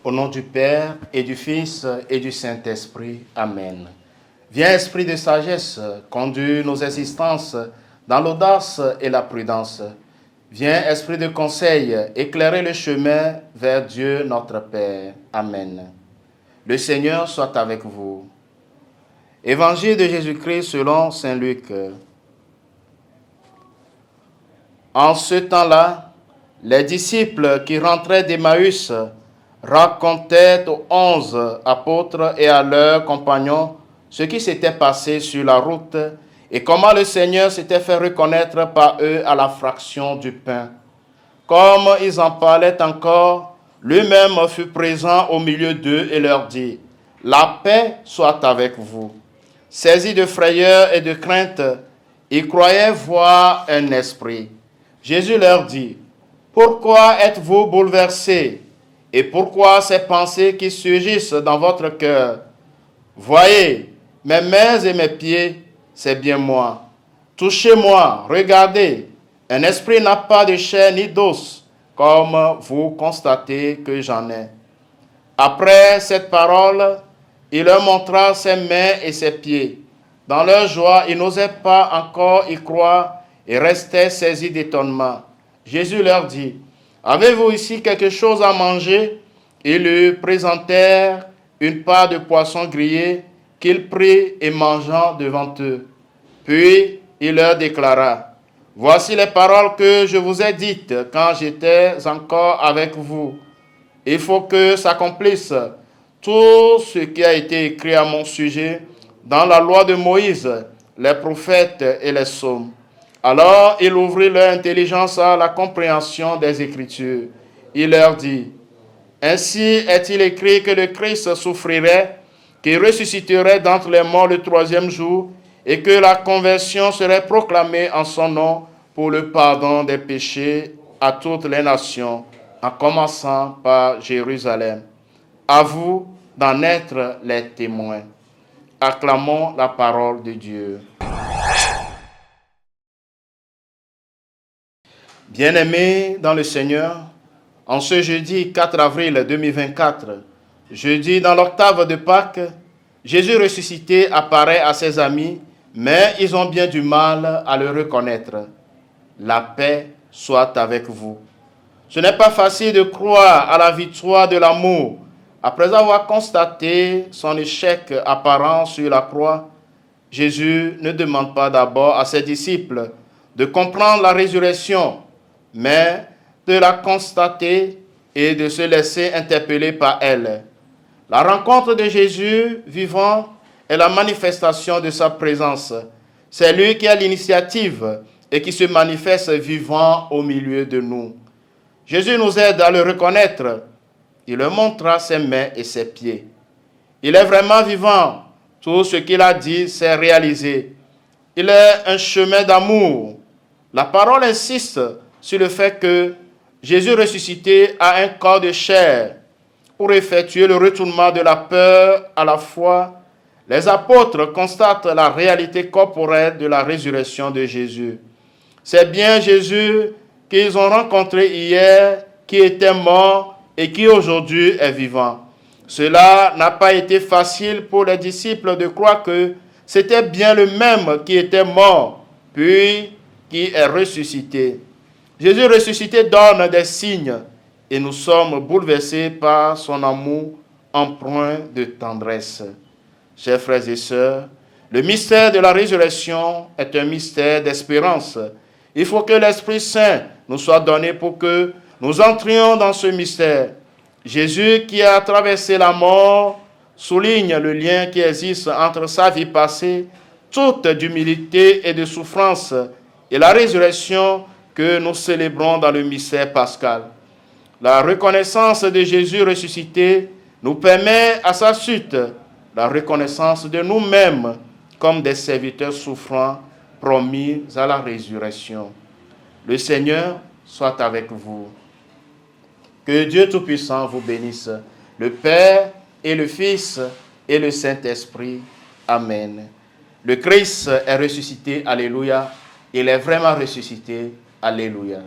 Au nom du Père et du Fils et du Saint-Esprit. Amen. Viens, esprit de sagesse, conduis nos existences dans l'audace et la prudence. Viens, esprit de conseil, éclairer le chemin vers Dieu notre Père. Amen. Le Seigneur soit avec vous. Évangile de Jésus-Christ selon saint Luc. En ce temps-là, les disciples qui rentraient d'Emmaüs racontaient aux 11 apôtres et à leurs compagnons ce qui s'était passé sur la route et comment le Seigneur s'était fait reconnaître par eux à la fraction du pain. Comme ils en parlaient encore, lui-même fut présent au milieu d'eux et leur dit : « La paix soit avec vous. » Saisis de frayeur et de crainte, ils croyaient voir un esprit. Jésus leur dit : « Pourquoi êtes-vous bouleversés ? Et pourquoi ces pensées qui surgissent dans votre cœur ? Voyez, mes mains et mes pieds, c'est bien moi. Touchez-moi, regardez. Un esprit n'a pas de chair ni d'os, comme vous constatez que j'en ai. » Après cette parole, il leur montra ses mains et ses pieds. Dans leur joie, ils n'osaient pas encore y croire et restaient saisis d'étonnement. Jésus leur dit : « Avez-vous ici quelque chose à manger ? » Ils lui présentèrent une part de poisson grillé qu'il prit et mangeant devant eux. Puis il leur déclara : « Voici les paroles que je vous ai dites quand j'étais encore avec vous. Il faut que s'accomplisse tout ce qui a été écrit à mon sujet dans la loi de Moïse, les prophètes et les psaumes. » Alors il ouvrit leur intelligence à la compréhension des Écritures. Il leur dit : « Ainsi est-il écrit que le Christ souffrirait, qu'il ressusciterait d'entre les morts le 3e jour, et que la conversion serait proclamée en son nom pour le pardon des péchés à toutes les nations, en commençant par Jérusalem. À vous d'en être les témoins. » Acclamons la parole de Dieu. Bien-aimés dans le Seigneur, en ce jeudi 4 avril 2024, jeudi dans l'octave de Pâques, Jésus ressuscité apparaît à ses amis, mais ils ont bien du mal à le reconnaître. La paix soit avec vous. Ce n'est pas facile de croire à la victoire de l'amour. Après avoir constaté son échec apparent sur la croix, Jésus ne demande pas d'abord à ses disciples de comprendre la résurrection, mais de la constater et de se laisser interpeller par elle. La rencontre de Jésus vivant est la manifestation de sa présence. C'est lui qui a l'initiative et qui se manifeste vivant au milieu de nous. Jésus nous aide à le reconnaître. Il leur montra ses mains et ses pieds. Il est vraiment vivant. Tout ce qu'il a dit s'est réalisé. Il est un chemin d'amour. La parole insiste sur le fait que Jésus ressuscité a un corps de chair. Pour effectuer le retournement de la peur à la foi, les apôtres constatent la réalité corporelle de la résurrection de Jésus. C'est bien Jésus qu'ils ont rencontré hier, qui était mort et qui aujourd'hui est vivant. Cela n'a pas été facile pour les disciples de croire que c'était bien le même qui était mort, puis qui est ressuscité. Jésus ressuscité donne des signes et nous sommes bouleversés par son amour empreint de tendresse. Chers frères et sœurs, le mystère de la résurrection est un mystère d'espérance. Il faut que l'Esprit Saint nous soit donné pour que nous entrions dans ce mystère. Jésus, qui a traversé la mort, souligne le lien qui existe entre sa vie passée, toute d'humilité et de souffrance, et la résurrection que nous célébrons dans le mystère pascal. La reconnaissance de Jésus ressuscité nous permet à sa suite la reconnaissance de nous-mêmes comme des serviteurs souffrants promis à la résurrection. Le Seigneur soit avec vous. Que Dieu Tout-Puissant vous bénisse, le Père et le Fils et le Saint-Esprit. Amen. Le Christ est ressuscité, alléluia. Il est vraiment ressuscité, alléluia.